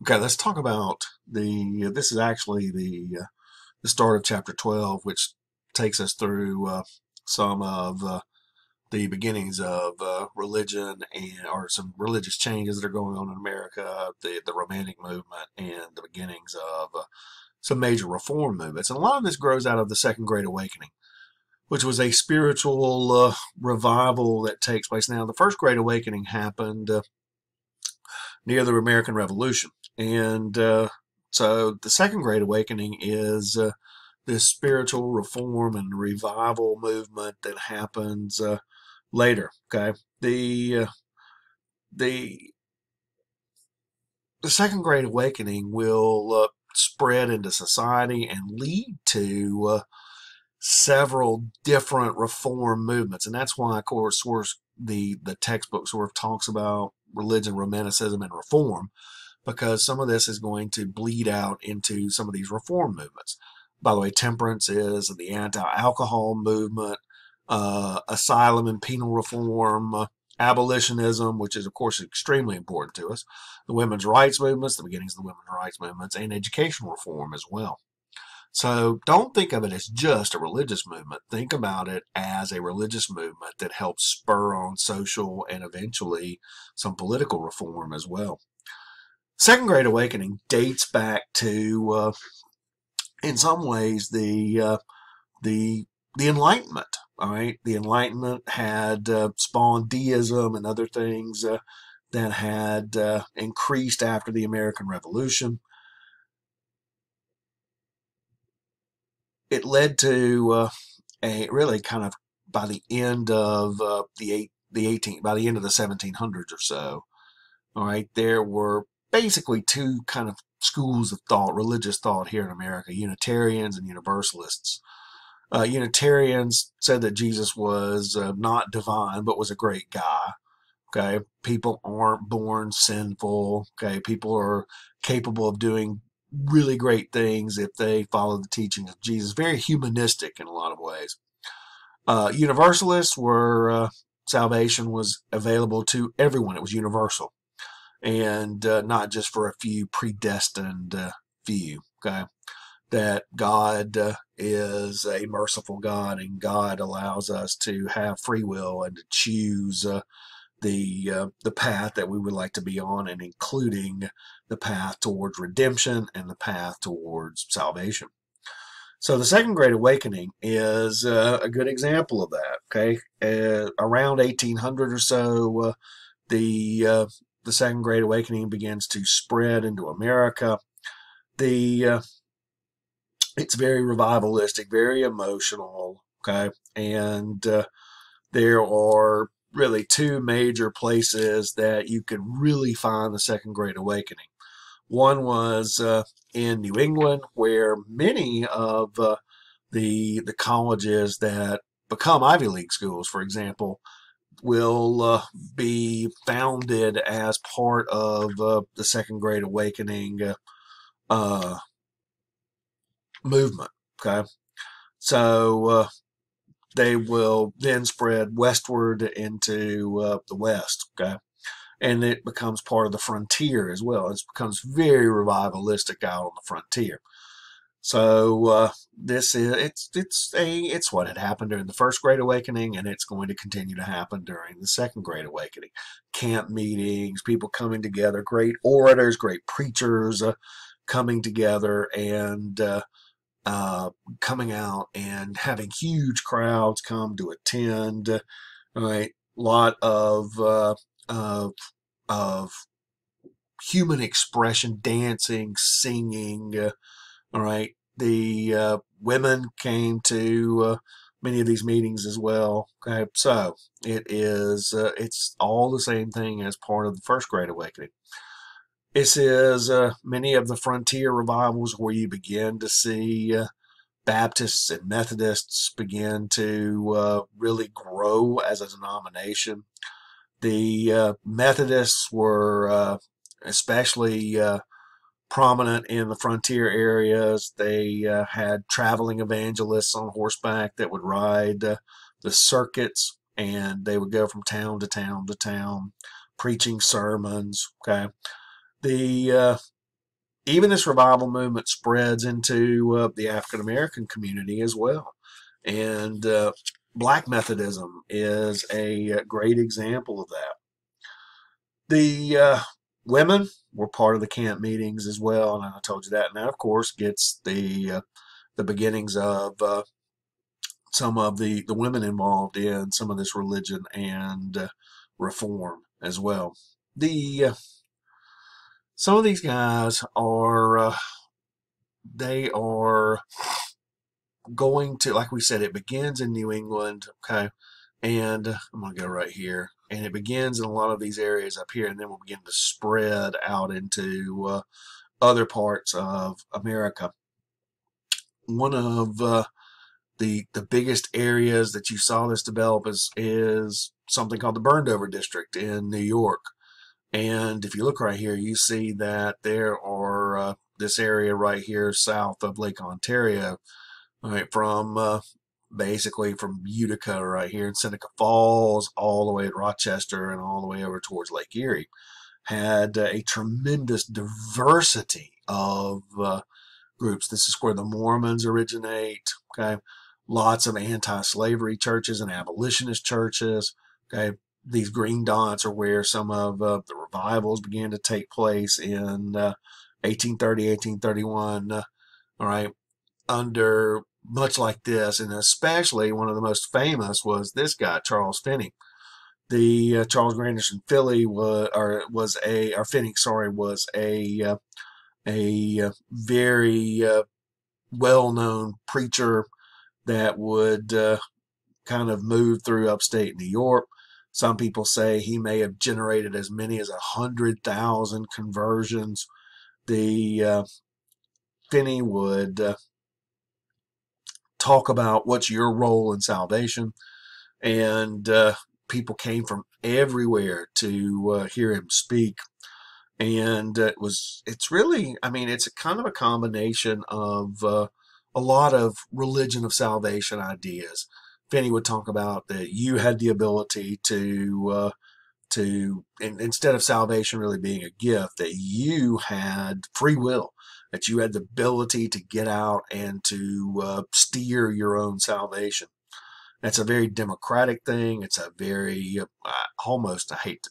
Okay, let's talk about this is actually the start of chapter 12, which takes us through some of the beginnings of religion and or some religious changes that are going on in America, the Romantic movement, and the beginnings of some major reform movements. And a lot of this grows out of the Second Great Awakening, which was a spiritual revival that takes place. Now, the First Great Awakening happened near the American Revolution. And so the Second Great Awakening is this spiritual reform and revival movement that happens later. Okay, the the Second Great Awakening will spread into society and lead to several different reform movements, and that's why, of course, the textbook sort of talks about religion, romanticism, and reform, because some of this is going to bleed out into some of these reform movements. By the way, temperance is the anti-alcohol movement, asylum and penal reform, abolitionism, which is, of course, extremely important to us, the women's rights movements, the beginnings of the women's rights movements, and educational reform as well. So don't think of it as just a religious movement. Think about it as a religious movement that helps spur on social and eventually some political reform as well. Second Great Awakening dates back to, in some ways, the Enlightenment. All right, the Enlightenment had spawned deism and other things that had increased after the American Revolution. It led to a really kind of by the end of by the end of the 1700s or so. All right, there were basically two kind of schools of thought, religious thought here in America: Unitarians and Universalists. Unitarians said that Jesus was not divine, but was a great guy. Okay, people aren't born sinful. Okay, people are capable of doing really great things if they follow the teachings of Jesus. Very humanistic in a lot of ways. Universalists were salvation was available to everyone. It was universal and not just for a few predestined few. Okay, that God is a merciful God, and God allows us to have free will and to choose the path that we would like to be on, and including the path towards redemption and the path towards salvation. So the Second Great Awakening is a good example of that. Okay, around 1800 or so, the Second Great Awakening begins to spread into America. The It's very revivalistic, very emotional. Okay, and there are really two major places that you could really find the Second Great Awakening. One was in New England, where many of the colleges that become Ivy League schools, for example, will be founded as part of the Second Great Awakening uh, movement. Okay, so they will then spread westward into the West. Okay, and it becomes part of the frontier as well. It becomes very revivalistic out on the frontier. So this is it's what had happened during the First Great Awakening, and it's going to continue to happen during the Second Great Awakening. Camp meetings, people coming together, great orators, great preachers coming together and coming out and having huge crowds come to attend. All right, a lot of human expression, dancing, singing. All right, the women came to many of these meetings as well. Okay, so it's all the same thing as part of the First Great Awakening. This is many of the frontier revivals where you begin to see Baptists and Methodists begin to really grow as a denomination. The Methodists were especially prominent in the frontier areas. They had traveling evangelists on horseback that would ride the circuits, and they would go from town to town to town preaching sermons. Okay, the even this revival movement spreads into the African American community as well. And Black Methodism is a great example of that. The women were part of the camp meetings as well, and I told you that. And that, of course, gets the beginnings of some of the women involved in some of this religion and reform as well. The Some of these guys are they are going to, like we said, it begins in New England, okay, and I'm gonna go right here, and it begins in a lot of these areas up here, and then we'll begin to spread out into other parts of America. One of the biggest areas that you saw this develop is something called the Burned Over District in New York. And if you look right here, you see that there are this area right here south of Lake Ontario, right, from basically from Utica right here in Seneca Falls all the way to Rochester and all the way over towards Lake Erie, had a tremendous diversity of groups. This is where the Mormons originate, okay? Lots of anti-slavery churches and abolitionist churches, okay? These green dots are where some of the revivals began to take place in 1830, 1831, all right, under much like this, and especially one of the most famous was this guy, Charles Finney. The Charles Grandison Philly was a, or Finney, sorry, was a very well-known preacher that would kind of move through upstate New York. Some people say he may have generated as many as 100,000 conversions. The Finney would talk about what's your role in salvation, and people came from everywhere to hear him speak. And it's really, I mean, it's a kind of a combination of a lot of religion of salvation ideas. Finney would talk about that you had the ability instead of salvation really being a gift, that you had free will, that you had the ability to get out and to steer your own salvation. That's a very democratic thing. It's a very almost, I hate to,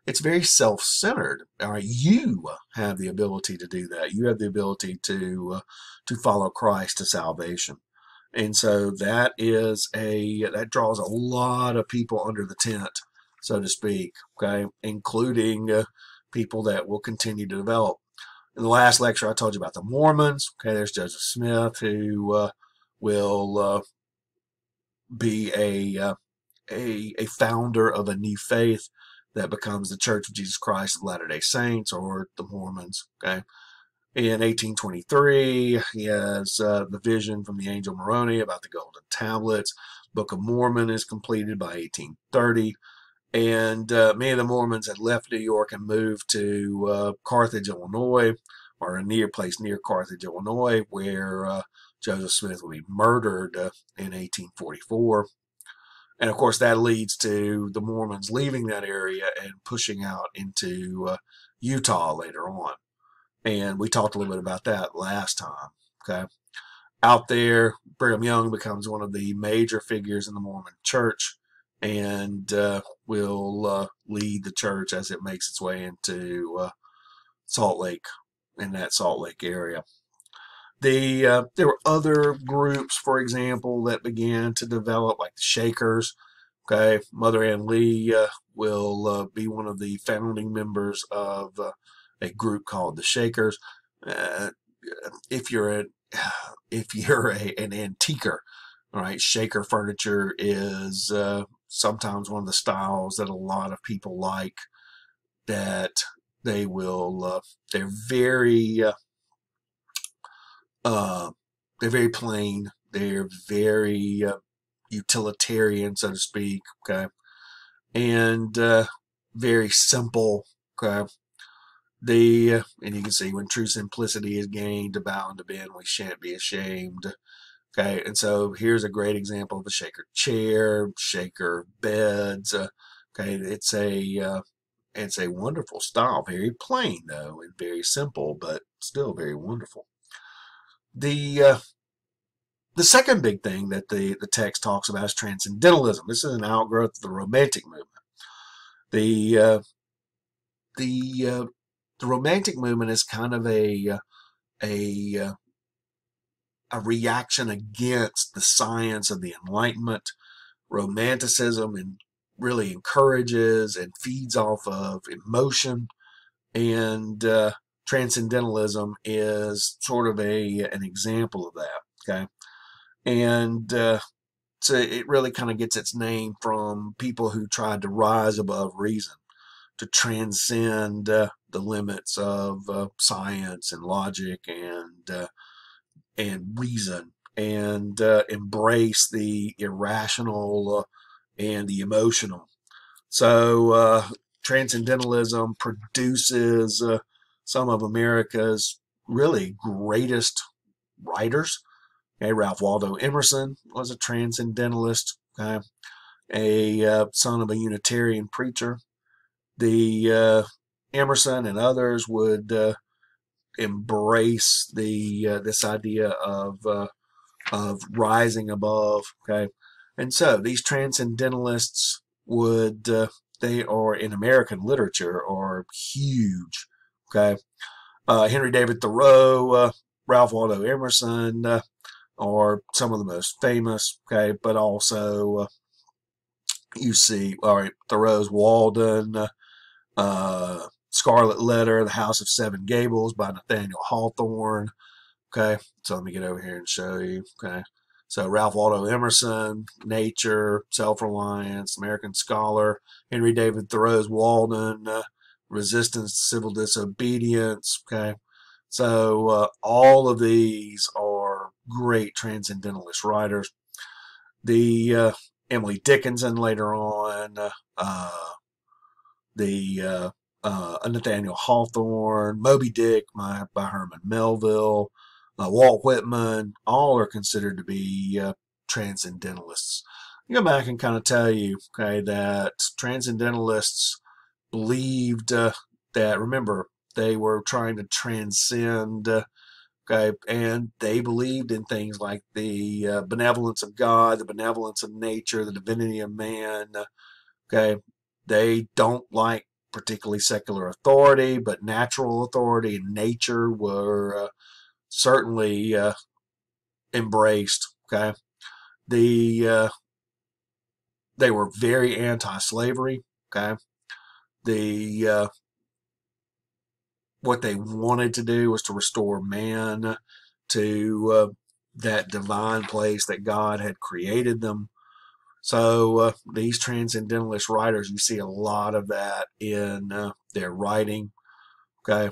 it's very self-centered. All right, you have the ability to do that. You have the ability to follow Christ to salvation, and so that draws a lot of people under the tent, so to speak. Okay, including people that will continue to develop. In the last lecture, I told you about the Mormons. Okay, there's Joseph Smith, who will be a founder of a new faith that becomes the Church of Jesus Christ of Latter-day Saints, or the Mormons. Okay, in 1823, he has the vision from the angel Moroni about the golden tablets. Book of Mormon is completed by 1830, and many of the Mormons had left New York and moved to Carthage, Illinois, or a near place near Carthage, Illinois, where Joseph Smith will be murdered in 1844. And of course, that leads to the Mormons leaving that area and pushing out into Utah later on. And we talked a little bit about that last time. Okay. Out there, Brigham Young becomes one of the major figures in the Mormon church, and will lead the church as it makes its way into Salt Lake, in that Salt Lake area. There were other groups, for example, that began to develop, like the Shakers. Okay, Mother Ann Lee will be one of the founding members of a group called the Shakers. Uh, if you're an antiquer, all right, Shaker furniture is sometimes one of the styles that a lot of people like. That they will, they're very plain. They're very utilitarian, so to speak. Okay, and very simple. Okay, and you can see when true simplicity is gained, to bow and to bend, we shan't be ashamed. Okay, and so here's a great example of a Shaker chair, Shaker beds. Okay, it's a wonderful style, very plain though, and very simple, but still very wonderful. The the second big thing that the text talks about is transcendentalism. This is an outgrowth of the Romantic movement. The uh, the Romantic movement is kind of a a reaction against the science of the Enlightenment. Romanticism and really encourages and feeds off of emotion, and transcendentalism is sort of an example of that. Okay, and so it really kind of gets its name from people who tried to rise above reason, to transcend the limits of science and logic and reason, and embrace the irrational and the emotional. So transcendentalism produces some of America's really greatest writers. Okay, Ralph Waldo Emerson was a transcendentalist, okay, a son of a Unitarian preacher. The Emerson and others would embrace the this idea of rising above. Okay, and so these transcendentalists would they are in American literature are huge. Okay, Henry David Thoreau, Ralph Waldo Emerson are some of the most famous. Okay, but also you see, all right, Thoreau's Walden. Scarlet Letter, The House of Seven Gables by Nathaniel Hawthorne. Okay, so let me get over here and show you. Okay, so Ralph Waldo Emerson, Nature, Self-Reliance, American Scholar, Henry David Thoreau's Walden, Resistance to Civil Disobedience. Okay, so all of these are great transcendentalist writers. The Emily Dickinson later on, the Nathaniel Hawthorne, Moby Dick by Herman Melville, Walt Whitman, all are considered to be transcendentalists. I go back and kind of tell you, okay, that transcendentalists believed that, remember, they were trying to transcend, okay, and they believed in things like the benevolence of God, the benevolence of nature, the divinity of man, okay. They don't like particularly secular authority, but natural authority and nature were certainly embraced. Okay, the they were very anti-slavery. Okay, the what they wanted to do was to restore man to that divine place that God had created them. So these transcendentalist writers, you see a lot of that in their writing. Okay,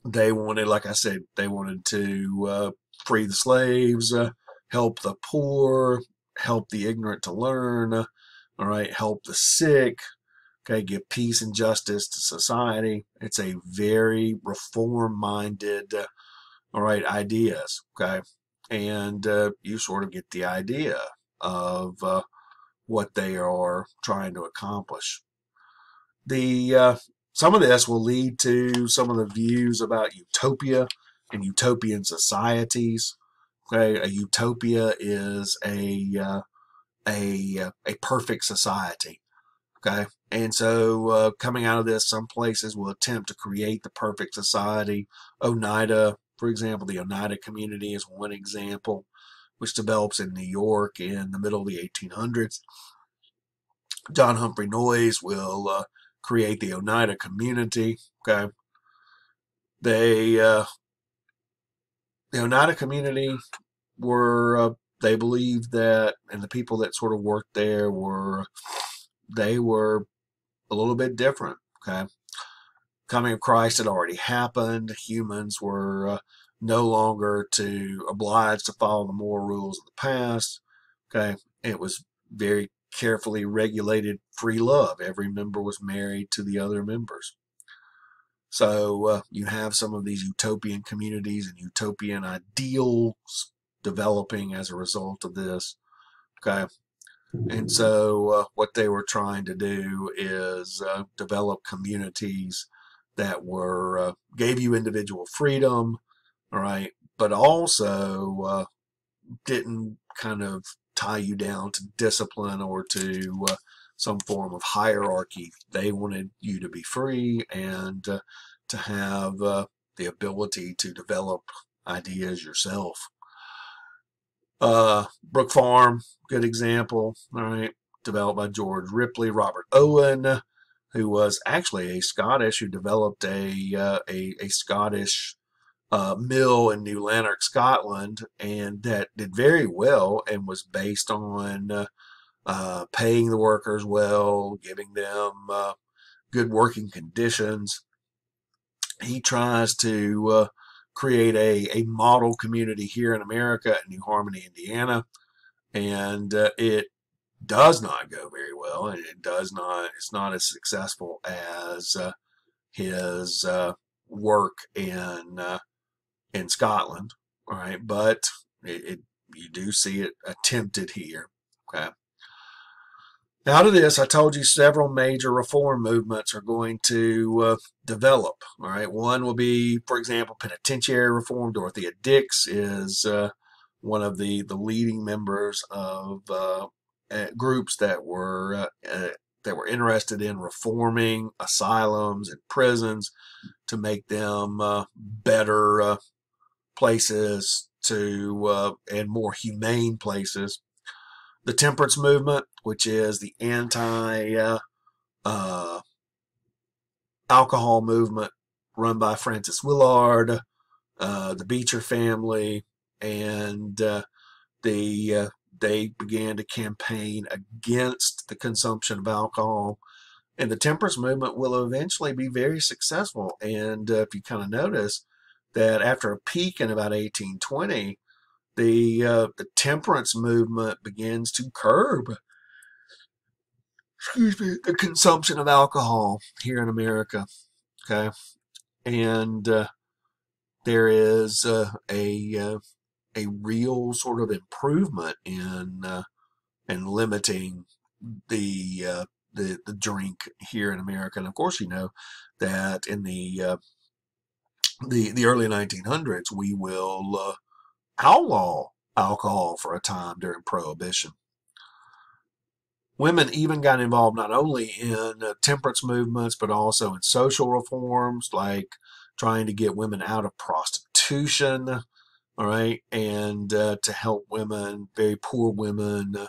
they wanted, like I said, they wanted to free the slaves, help the poor, help the ignorant to learn. All right, help the sick. Okay, give peace and justice to society. It's a very reform-minded, all right, ideas. Okay, and you sort of get the idea of what they are trying to accomplish. The some of this will lead to some of the views about utopia and utopian societies. Okay, a utopia is a perfect society. Okay, and so coming out of this, some places will attempt to create the perfect society. Oneida, for example, the Oneida community is one example, which develops in New York in the middle of the 1800s. John Humphrey Noyes will create the Oneida community. Okay, they the Oneida community were they believed that, and the people that sort of worked there were they were a little bit different. Okay, coming of Christ had already happened. Humans were no longer obliged to follow the moral rules of the past. Okay, it was very carefully regulated free love. Every member was married to the other members. So you have some of these utopian communities and utopian ideals developing as a result of this. Okay, And so what they were trying to do is develop communities that were gave you individual freedom, all right, but also didn't kind of tie you down to discipline or to some form of hierarchy. They wanted you to be free and to have the ability to develop ideas yourself. Brook Farm, good example. All right, developed by George Ripley, Robert Owen, who was actually a Scottish who developed a Scottish mill in New Lanark, Scotland, and that did very well and was based on paying the workers well, giving them good working conditions. He tries to create a model community here in America at New Harmony, Indiana, and it does not go very well, and it's not as successful as his work in Scotland. All right, but you do see it attempted here. Okay. Out of this, I told you several major reform movements are going to develop. All right, one will be, for example, penitentiary reform. Dorothea Dix is one of the leading members of groups that were interested in reforming asylums and prisons to make them better places to and more humane places. The temperance movement, which is the anti-alcohol movement run by Francis Willard, the Beecher family, and they began to campaign against the consumption of alcohol. And the temperance movement will eventually be very successful. And if you kind of notice that after a peak in about 1820, the temperance movement begins to curb, the consumption of alcohol here in America. Okay, and there is a real sort of improvement in limiting the drink here in America. And of course, you know that in the early 1900s, we will outlaw alcohol for a time during Prohibition. Women even got involved not only in temperance movements, but also in social reforms, like trying to get women out of prostitution, all right, and to help women, very poor women,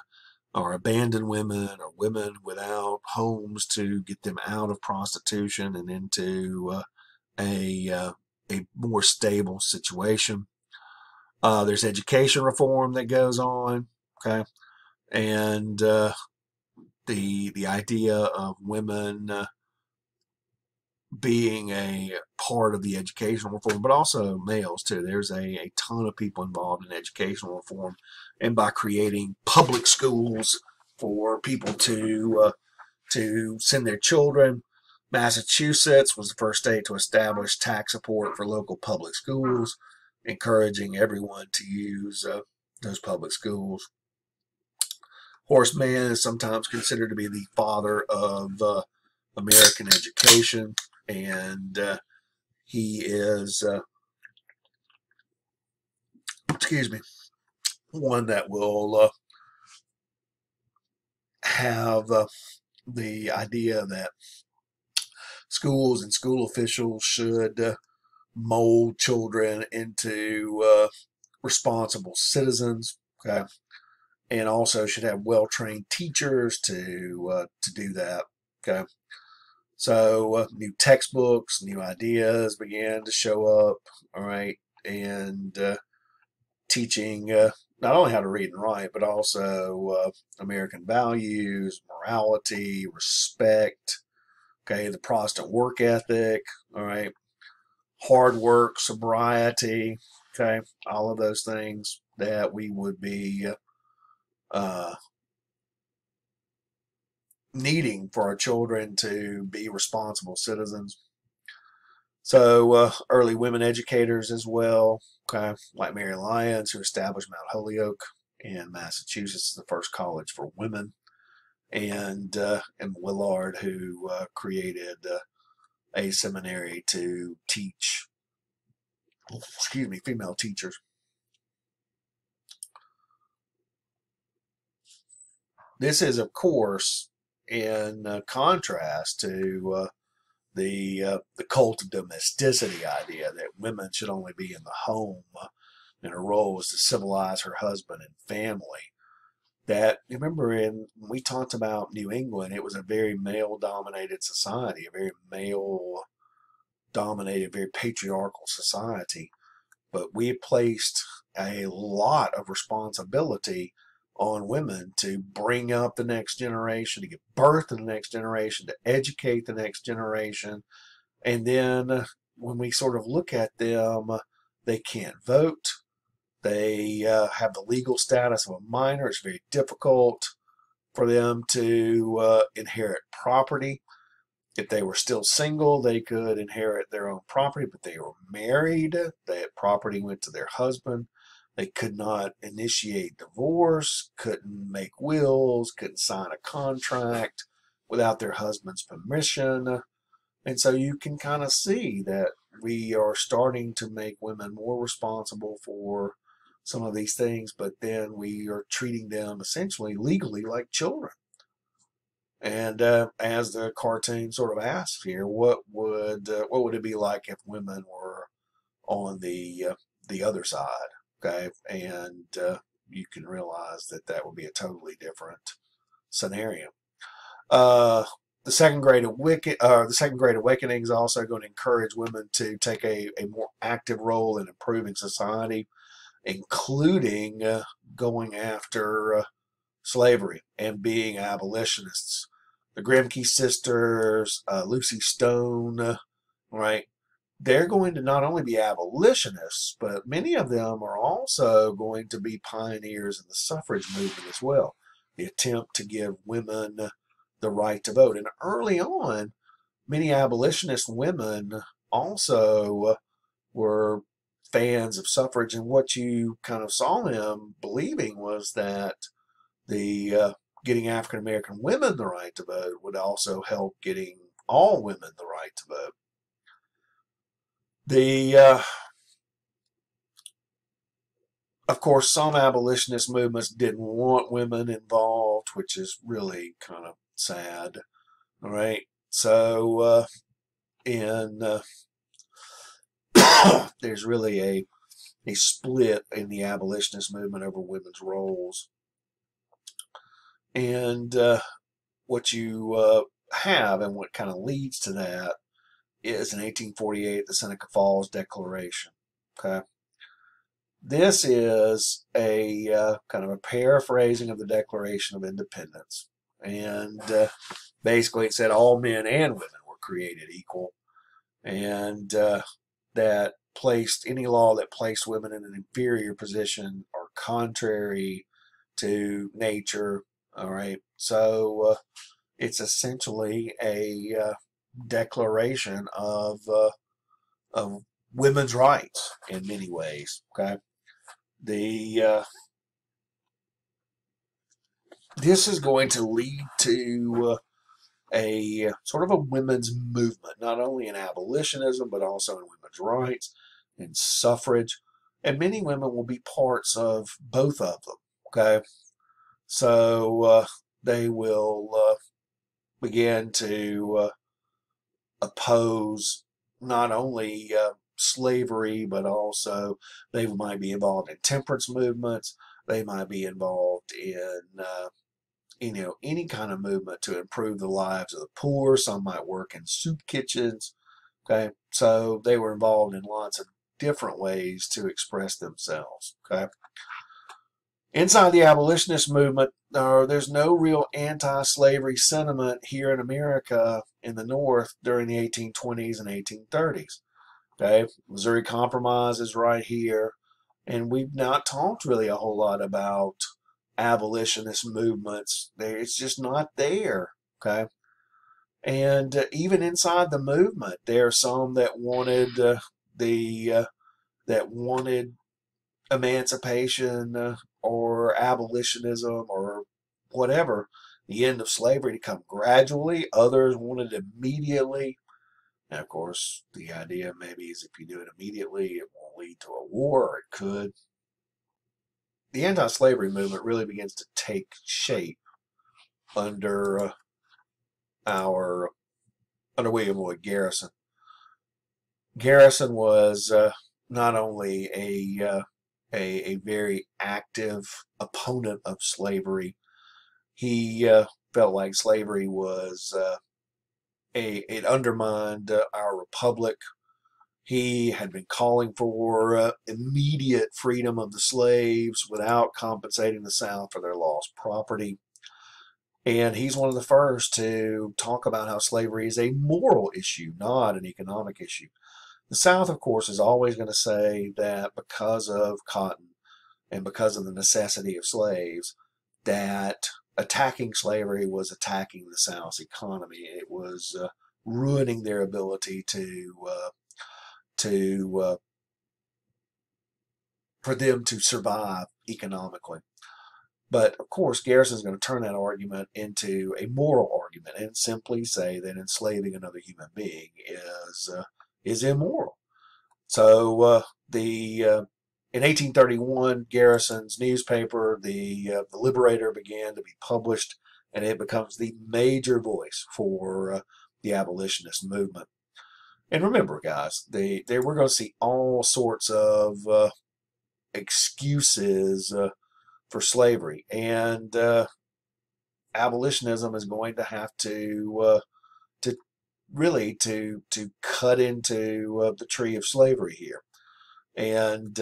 or abandoned women, or women without homes, to get them out of prostitution and into a more stable situation. There's education reform that goes on, okay, and the idea of women being a part of the educational reform, but also males too. There's a ton of people involved in educational reform, and by creating public schools for people to send their children. Massachusetts was the first state to establish tax support for local public schools, encouraging everyone to use those public schools. Horace Mann is sometimes considered to be the father of American education, and he is, excuse me, one that will have the idea that schools and school officials should mold children into responsible citizens, okay, and also should have well-trained teachers to do that, okay. So new textbooks, new ideas began to show up, all right, and teaching not only how to read and write, but also American values, morality, respect, okay, the Protestant work ethic, all right, hard work, sobriety, okay, all of those things that we would be uh, needing for our children to be responsible citizens. So early women educators as well, okay, like Mary Lyons, who established Mount Holyoke in Massachusetts, the first college for women, and Willard, who created a seminary to teach, female teachers. This is, of course, in contrast to the cult of domesticity idea that women should only be in the home, and her role was to civilize her husband and family. That, remember, when we talked about New England, it was a very male-dominated society, a very male-dominated, very patriarchal society. But we placed a lot of responsibility on women to bring up the next generation, to give birth to the next generation, to educate the next generation. And then when we sort of look at them, they can't vote. They have the legal status of a minor. It's very difficult for them to inherit property. If they were still single, they could inherit their own property, but they were married. That property went to their husband. They could not initiate divorce, couldn't make wills, couldn't sign a contract without their husband's permission. And so you can kind of see that we are starting to make women more responsible for some of these things, but then we are treating them essentially legally like children. And as the cartoon sort of asks here, what would it be like if women were on the other side? Okay, and you can realize that that would be a totally different scenario. The second Great Awakening is also going to encourage women to take a more active role in improving society, including going after slavery and being abolitionists. The Grimke sisters, Lucy Stone, right? They're going to not only be abolitionists, but many of them are also going to be pioneers in the suffrage movement as well. The attempt to give women the right to vote. And early on, many abolitionist women also were fans of suffrage, and what you kind of saw them believing was that the getting African American women the right to vote would also help getting all women the right to vote. Of course, some abolitionist movements didn't want women involved, which is really kind of sad. All right, so there's really a split in the abolitionist movement over women's roles. And what you have, and what kind of leads to that, is in 1848 the Seneca Falls Declaration. Okay, this is a kind of a paraphrasing of the Declaration of Independence, and basically it said all men and women were created equal, and that placed any law that placed women in an inferior position or contrary to nature. All right, so it's essentially a declaration of women's rights in many ways. Okay, this is going to lead to a sort of a women's movement, not only in abolitionism but also in women's rights and suffrage, and many women will be parts of both of them. Okay, so they will begin to oppose not only slavery, but also they might be involved in temperance movements. They might be involved in any kind of movement to improve the lives of the poor. Some might work in soup kitchens. Okay, so they were involved in lots of different ways to express themselves. Okay, inside the abolitionist movement, there's no real anti-slavery sentiment here in America in the North during the 1820s and 1830s. Okay, Missouri Compromise is right here, and we've not talked really a whole lot about abolitionist movements. It's just not there. Okay, and even inside the movement, there are some that wanted that wanted emancipation or abolitionism or whatever, the end of slavery to come gradually. Others wanted immediately. And of course, the idea maybe is if you do it immediately, it won't lead to a war, or it could. The anti-slavery movement really begins to take shape under our under William Lloyd Garrison. Garrison was not only a very active opponent of slavery. He felt like slavery was it undermined our republic. He had been calling for immediate freedom of the slaves without compensating the South for their lost property. And he's one of the first to talk about how slavery is a moral issue, not an economic issue. The South, of course, is always going to say that because of cotton and because of the necessity of slaves, that attacking slavery was attacking the South's economy. It was ruining their ability for them to survive economically. But of course, Garrison's going to turn that argument into a moral argument and simply say that enslaving another human being is immoral. So in 1831, Garrison's newspaper, the Liberator, began to be published, and it becomes the major voice for the abolitionist movement. And remember, guys, we're going to see all sorts of excuses for slavery, and abolitionism is going to have to really cut into the tree of slavery here, and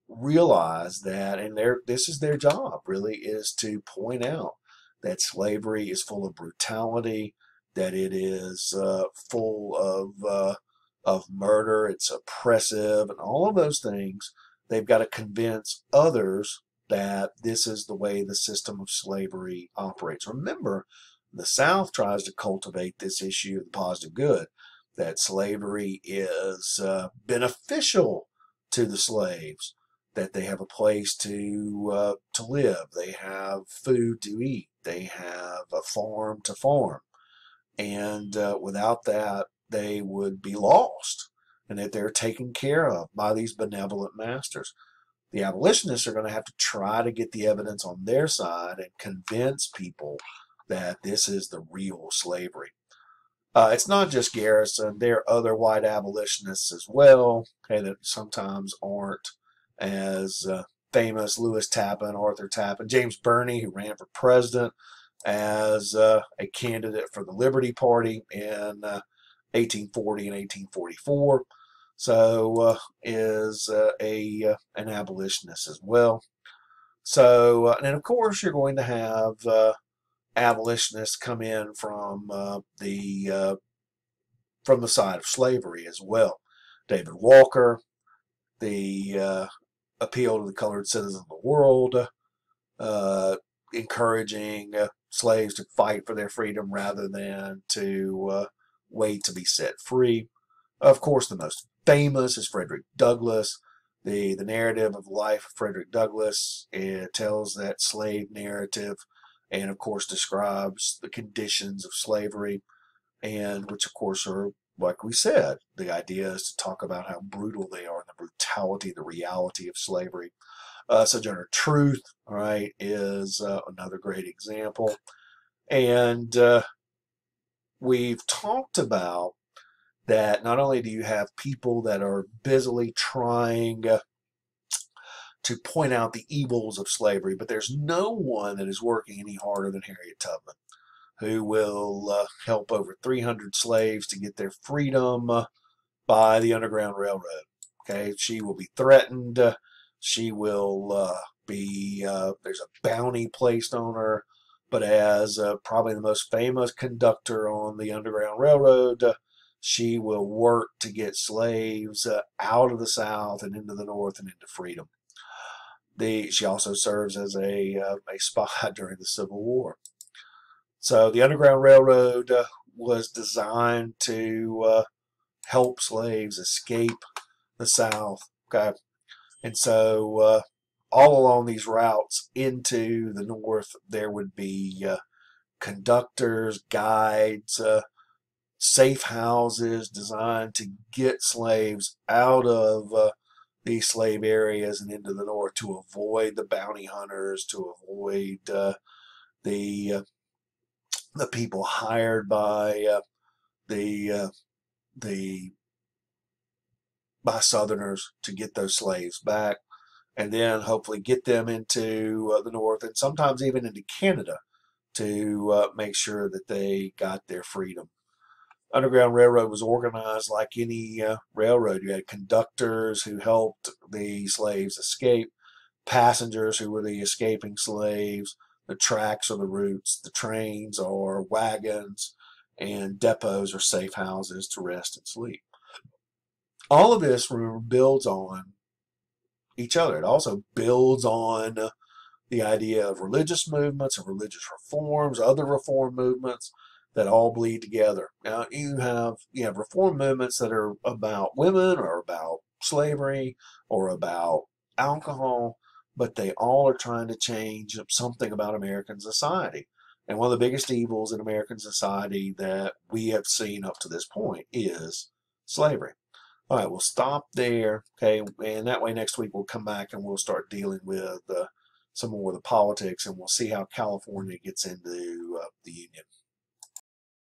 realize that, and this is their job, really, is to point out that slavery is full of brutality, that it is full of murder, it's oppressive, and all of those things. They've got to convince others that this is the way the system of slavery operates. Remember, the South tries to cultivate this issue of the positive good, that slavery is beneficial to the slaves, that they have a place to live, they have food to eat, they have a farm to farm, and without that they would be lost, and that they're taken care of by these benevolent masters. The abolitionists are going to have to try to get the evidence on their side and convince people that this is the real slavery. It's not just Garrison. There are other white abolitionists as well, okay, that sometimes aren't as famous. Lewis Tappan, Arthur Tappan, James Birney, who ran for president as a candidate for the Liberty Party in 1840 and 1844. So is an abolitionist as well. So, and of course, you're going to have abolitionists come in from the side of slavery as well. David Walker, the appeal to the colored citizens of the world, encouraging slaves to fight for their freedom rather than to wait to be set free. Of course, the most famous is Frederick Douglass. The narrative of the life of Frederick Douglass, it tells that slave narrative, and of course describes the conditions of slavery, and which of course are, like we said, the idea is to talk about how brutal they are, and the brutality, the reality of slavery. Sojourner Truth, right, is another great example. And we've talked about that not only do you have people that are busily trying to point out the evils of slavery, but there's no one that is working any harder than Harriet Tubman, who will help over 300 slaves to get their freedom by the Underground Railroad. Okay, she will be threatened. She will there's a bounty placed on her, but as probably the most famous conductor on the Underground Railroad, she will work to get slaves out of the South and into the North and into freedom. She also serves as a spy during the Civil War. So the Underground Railroad was designed to help slaves escape the South. Okay, and so all along these routes into the North, there would be conductors, guides, safe houses designed to get slaves out of these slave areas and into the North to avoid the bounty hunters, to avoid the the people hired by the the by Southerners to get those slaves back, and then hopefully get them into the North and sometimes even into Canada to make sure that they got their freedom. Underground Railroad was organized like any railroad. You had conductors who helped the slaves escape, passengers who were the escaping slaves, the tracks or the routes, the trains or wagons, and depots or safe houses to rest and sleep. All of this builds on each other. It also builds on the idea of religious movements, of religious reforms, other reform movements that all bleed together. Now you have reform movements that are about women or about slavery or about alcohol, but they all are trying to change something about American society. And one of the biggest evils in American society that we have seen up to this point is slavery. All right, we'll stop there, okay? And that way next week we'll come back and we'll start dealing with some more of the politics, and we'll see how California gets into the Union.